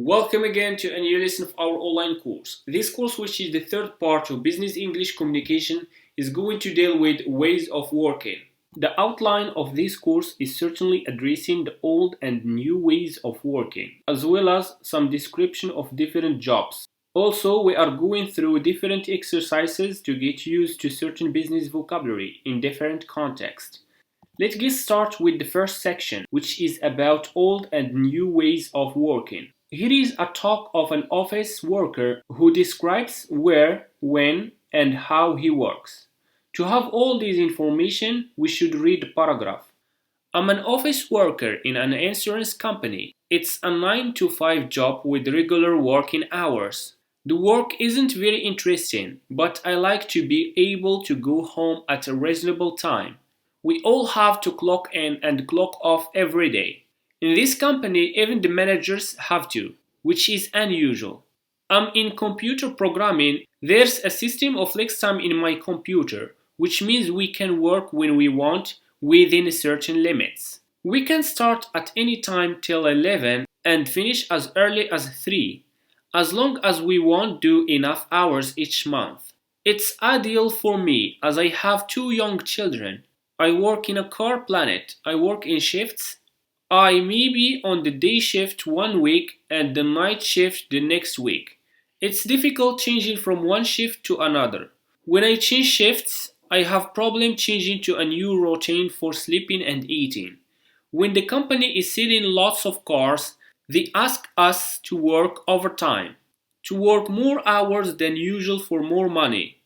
Welcome again to a new lesson of our online course. This course, which is the third part of Business English Communication, is going to deal with ways of working. The outline of this course is certainly addressing the old and new ways of working, as well as some description of different jobs. Also, we are going through different exercises to get used to certain business vocabulary in different contexts. Let's get started with the first section, which is about old and new ways of working. Here is a talk of an office worker who describes where, when, and how he works. To have all this information, we should read the paragraph. I'm an office worker in an insurance company. It's a 9 to 5 job with regular working hours. The work isn't very interesting, but I like to be able to go home at a reasonable time. We all have to clock in and clock off every day. In this company, even the managers have to, which is unusual. I'm in computer programming. There's a system of flex time in my computer, which means we can work when we want within certain limits. We can start at any time till 11 and finish as early as 3, as long as we won't do enough hours each month. It's ideal for me as I have 2 young children. I work in a car planet. I work in shifts. I may be on the day shift one week and the night shift the next week. It's difficult changing from one shift to another. When I change shifts, I have problem changing to a new routine for sleeping and eating. When the company is selling lots of cars, they ask us to work overtime, to work more hours than usual for more money.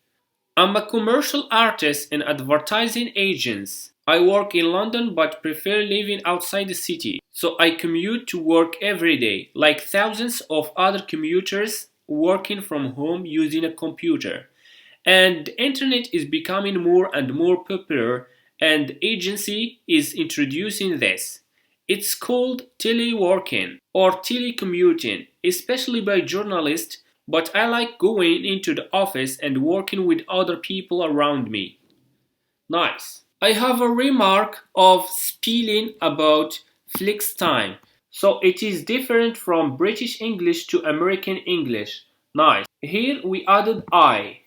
I'm a commercial artist in advertising agents. I work in London but prefer living outside the city, so I commute to work every day, like thousands of other commuters working from home using a computer. And the internet is becoming more and more popular, and the agency is introducing this. It's called teleworking or telecommuting, especially by journalists, but I like going into the office and working with other people around me. Nice. I have a remark of spelling about flex time. So it is different from British English to American English. Nice. Here we added I.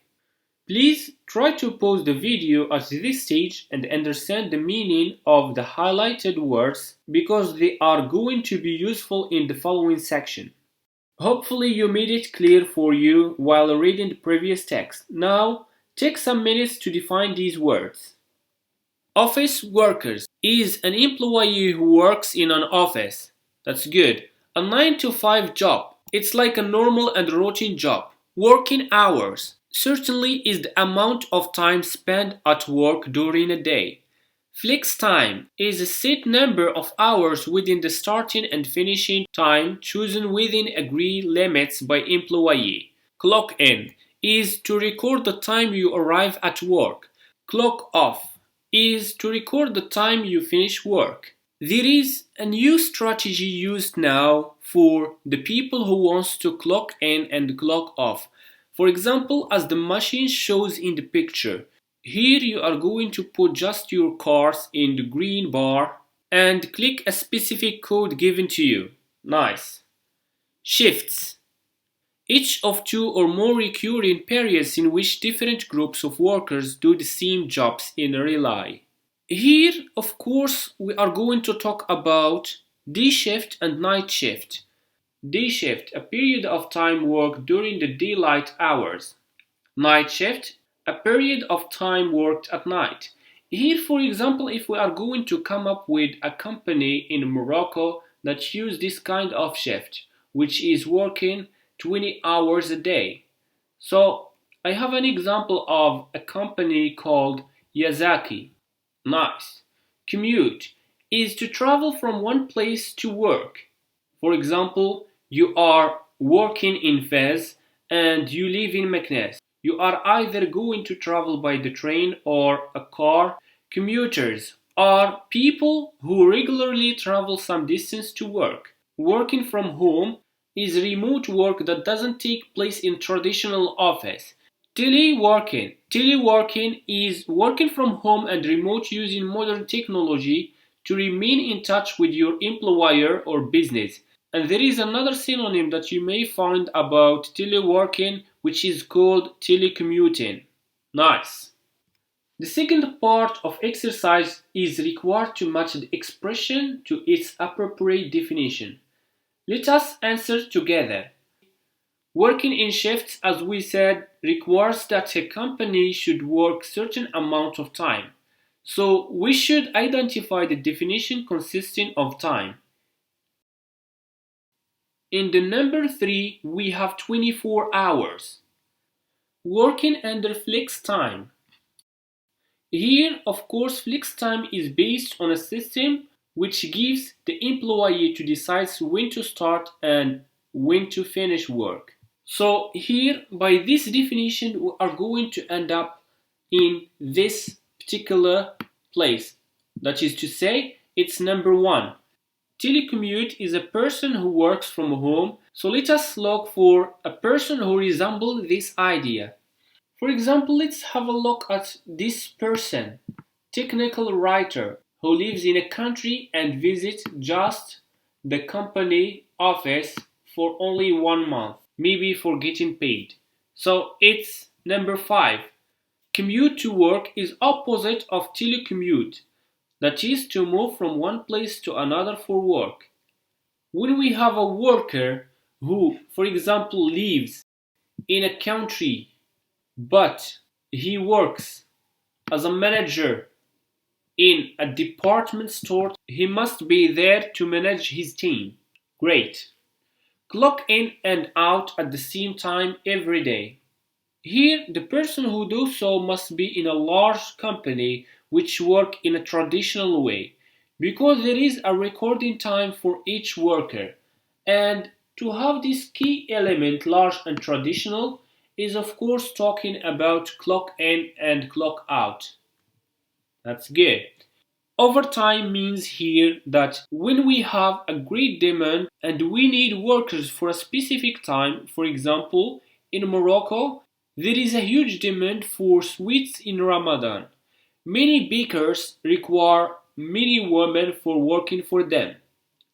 Please try to pause the video at this stage and understand the meaning of the highlighted words because they are going to be useful in the following section. Hopefully you made it clear for you while reading the previous text. Now, take some minutes to define these words. Office workers is an employee who works in an office. That's good. A 9 to 5 job. It's like a normal and routine job. Working hours certainly is the amount of time spent at work during a day. Flex time is a set number of hours within the starting and finishing time chosen within agreed limits by employee. Clock in is to record the time you arrive at work. Clock off is to record the time you finish work. There is a new strategy used now for the people who wants to clock in and clock off. For example, as the machine shows in the picture. Here you are going to put just your cars in the green bar and click a specific code given to you. Nice. Shifts. Each of 2 or more recurring periods in which different groups of workers do the same jobs in a relay. Here, of course, we are going to talk about day shift and night shift. Day shift, a period of time worked during the daylight hours. Night shift, a period of time worked at night. Here, for example, if we are going to come up with a company in Morocco that use this kind of shift, which is working 20 hours a day. So, I have an example of a company called Yazaki. Nice. Commute is to travel from one place to work. For example, you are working in Fez and you live in Meknes. You are either going to travel by the train or a car. Commuters are people who regularly travel some distance to work. Working from home is remote work that doesn't take place in traditional office. Teleworking is working from home and remote using modern technology to remain in touch with your employer or business. And there is another synonym that you may find about teleworking, which is called telecommuting. Nice. The second part of exercise is required to match the expression to its appropriate definition. Let us answer together. Working in shifts, as we said, requires that a company should work certain amount of time. So we should identify the definition consisting of time. In the number 3, we have 24 hours. Working under flex time. Here, of course, flex time is based on a system which gives the employee to decide when to start and when to finish work. So here, by this definition, we are going to end up in this particular place. That is to say, it's number 1. Telecommute is a person who works from home. So let us look for a person who resembles this idea. For example, let's have a look at this person, technical writer, who lives in a country and visits just the company office for only 1 month, maybe for getting paid. So it's number 5. Commute to work is opposite of telecommute, that is to move from one place to another for work. When we have a worker who, for example, lives in a country but he works as a manager in a department store, he must be there to manage his team. Great. Clock in and out at the same time every day. Here, the person who does so must be in a large company which work in a traditional way, because there is a recording time for each worker. And to have this key element large and traditional is of course talking about clock in and clock out. That's good. Overtime means here that when we have a great demand and we need workers for a specific time, for example, in Morocco, there is a huge demand for sweets in Ramadan. Many bakers require many women for working for them.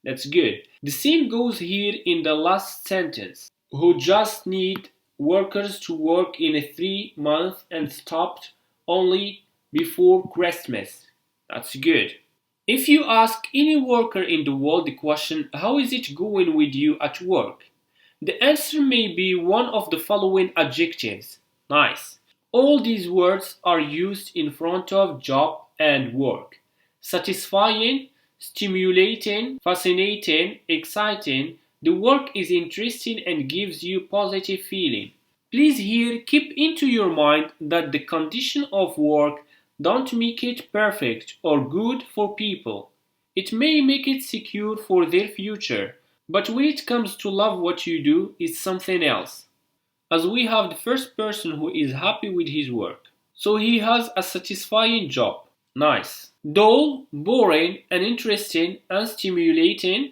That's good. The same goes here in the last sentence, who just need workers to work in a 3 month and stopped only before Christmas. That's good. If you ask any worker in the world the question, how is it going with you at work? The answer may be one of the following adjectives. Nice. All these words are used in front of job and work. Satisfying, stimulating, fascinating, exciting. The work is interesting and gives you positive feeling. Please here keep into your mind that the condition of work don't make it perfect or good for people. It may make it secure for their future, but when it comes to love what you do, it's something else. As we have the first person who is happy with his work. So he has a satisfying job. Nice. Dull, boring, uninteresting, unstimulating.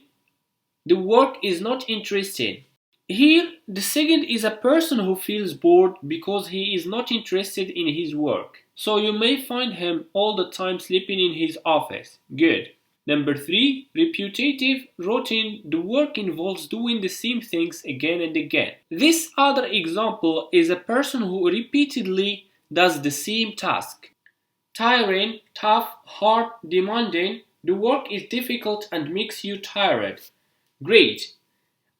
The work is not interesting. Here, the second is a person who feels bored because he is not interested in his work. So you may find him all the time sleeping in his office. Good. Number 3, repetitive, routine. The work involves doing the same things again and again. This other example is a person who repeatedly does the same task. Tiring, tough, hard, demanding. The work is difficult and makes you tired. Great.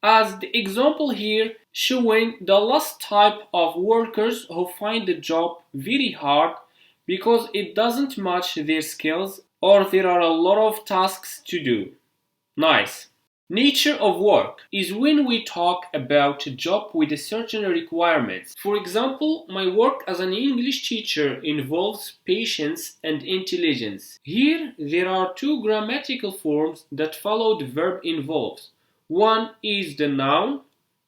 As the example here showing the last type of workers who find the job very hard because it doesn't match their skills or there are a lot of tasks to do. Nice. Nature of work is when we talk about a job with a certain requirements. For example, my work as an English teacher involves patience and intelligence. Here, there are 2 grammatical forms that follow the verb involves. One is the noun.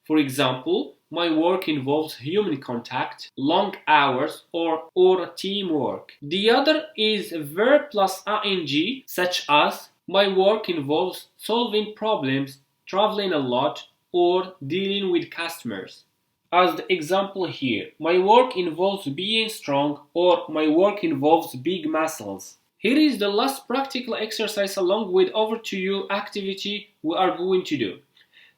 For example, my work involves human contact, long hours, or teamwork. The other is verb plus ing, such as my work involves solving problems, traveling a lot, or dealing with customers. As the example here, my work involves being strong, or my work involves big muscles. Here is the last practical exercise along with over to you activity we are going to do.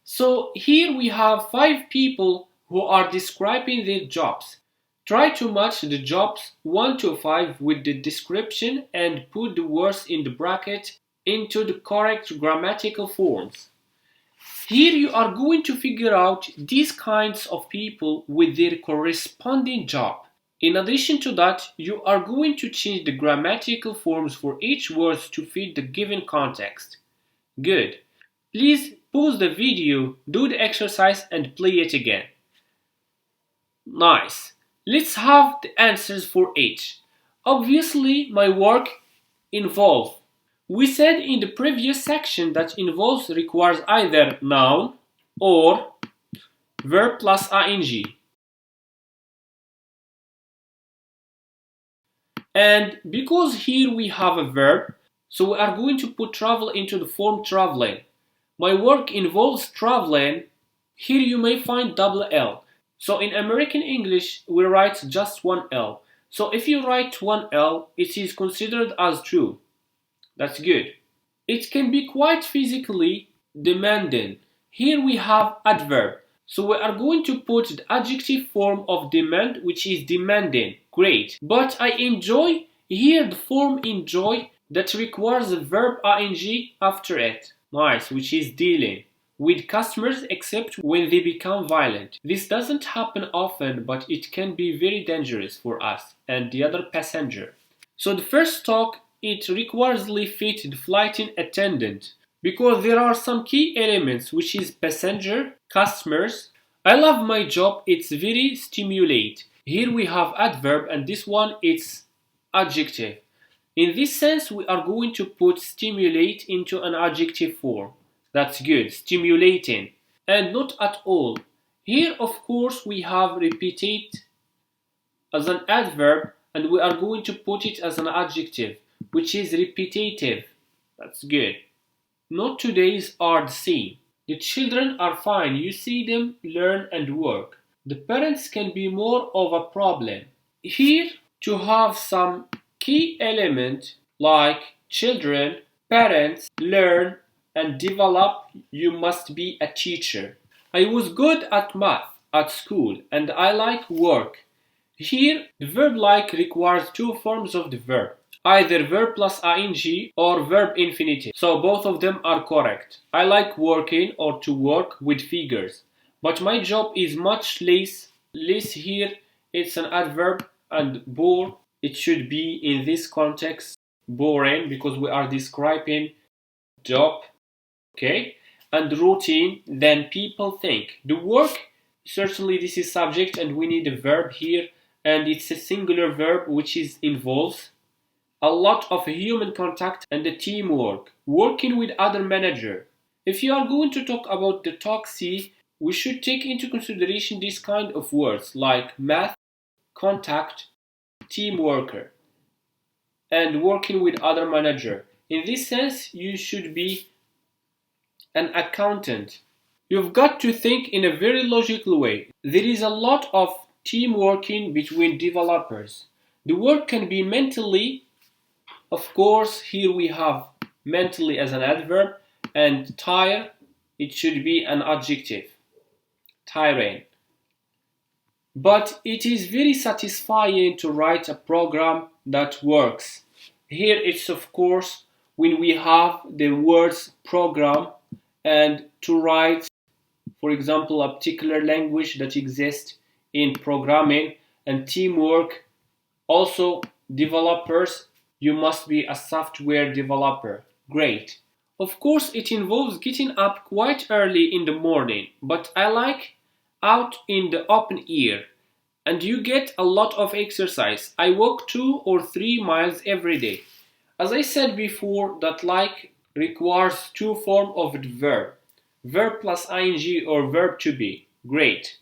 So here we have 5 people who are describing their jobs. Try to match the jobs 1 to 5 with the description and put the words in the bracket into the correct grammatical forms. Here you are going to figure out these kinds of people with their corresponding job. In addition to that, you are going to change the grammatical forms for each word to fit the given context. Good. Please pause the video, do the exercise and play it again. Nice. Let's have the answers for each. Obviously, my work involves. We said in the previous section that involves requires either noun or verb plus ing. And because here we have a verb, so we are going to put travel into the form traveling. My work involves traveling. Here you may find double L. So in American English, we write just one L. So if you write one L, it is considered as true. That's good. It can be quite physically demanding. Here we have adverb. So we are going to put the adjective form of demand, which is demanding. Great. But I enjoy, here the form enjoy that requires a verb ing after it. Nice, which is dealing with customers except when they become violent. This doesn't happen often, but it can be very dangerous for us and the other passenger. So the first talk, it requires fit the flight attendant because there are some key elements which is passenger, customers. I love my job, it's very stimulate. Here we have adverb and this one it's adjective. In this sense we are going to put stimulate into an adjective form. That's good, stimulating. And not at all. Here of course we have repeated as an adverb and we are going to put it as an adjective, which is repetitive. That's good. Not today's are the same. The children are fine. You see them learn and work. The parents can be more of a problem. Here to have some key element like children, parents, learn and develop, you must be a teacher. I was good at math at school and I like work. Here, the verb like requires 2 forms of the verb, either verb plus ing or verb infinitive. So both of them are correct. I like working or to work with figures, but my job is much less. Less here, it's an adverb and bore. It should be in this context boring because we are describing job, okay? And routine, then people think. The work, certainly this is subject and we need a verb here. And it's a singular verb which involves a lot of human contact and the teamwork, working with other manager. If you are going to talk about the talk C, we should take into consideration this kind of words like math, contact, team worker, and working with other manager. In this sense, you should be an accountant. You've got to think in a very logical way. There is a lot of team working between developers. The work can be mentally, of course, here we have mentally as an adverb, and tire, it should be an adjective, tiring. But it is very satisfying to write a program that works. Here it's of course when we have the words program and to write, for example, a particular language that exists in programming and teamwork. Also, developers, you must be a software developer. Great. Of course, it involves getting up quite early in the morning, but I like out in the open air. And you get a lot of exercise. I walk 2 or 3 miles every day. As I said before, that like requires 2 forms of the verb. Verb plus ing or verb to be. Great.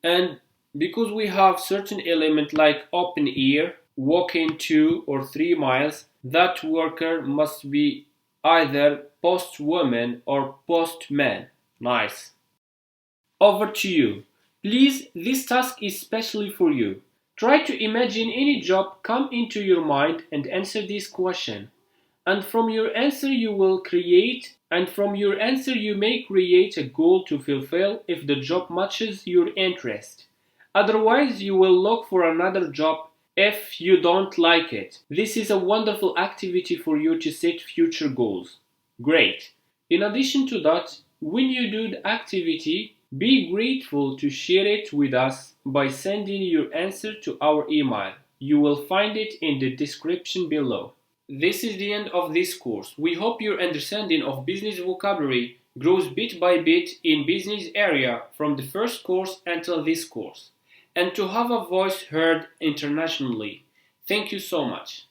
And because we have certain element like open air, walking 2 or 3 miles, that worker must be either post-woman or post-man. Nice. Over to you. Please, this task is specially for you. Try to imagine any job come into your mind and answer this question. And from your answer you will create and from your answer you may create a goal to fulfill if the job matches your interest. Otherwise, you will look for another job if you don't like it. This is a wonderful activity for you to set future goals. Great. In addition to that, when you do the activity, be grateful to share it with us by sending your answer to our email. You will find it in the description below. This is the end of this course. We hope your understanding of business vocabulary grows bit by bit in business area from the first course until this course, and to have a voice heard internationally. Thank you so much.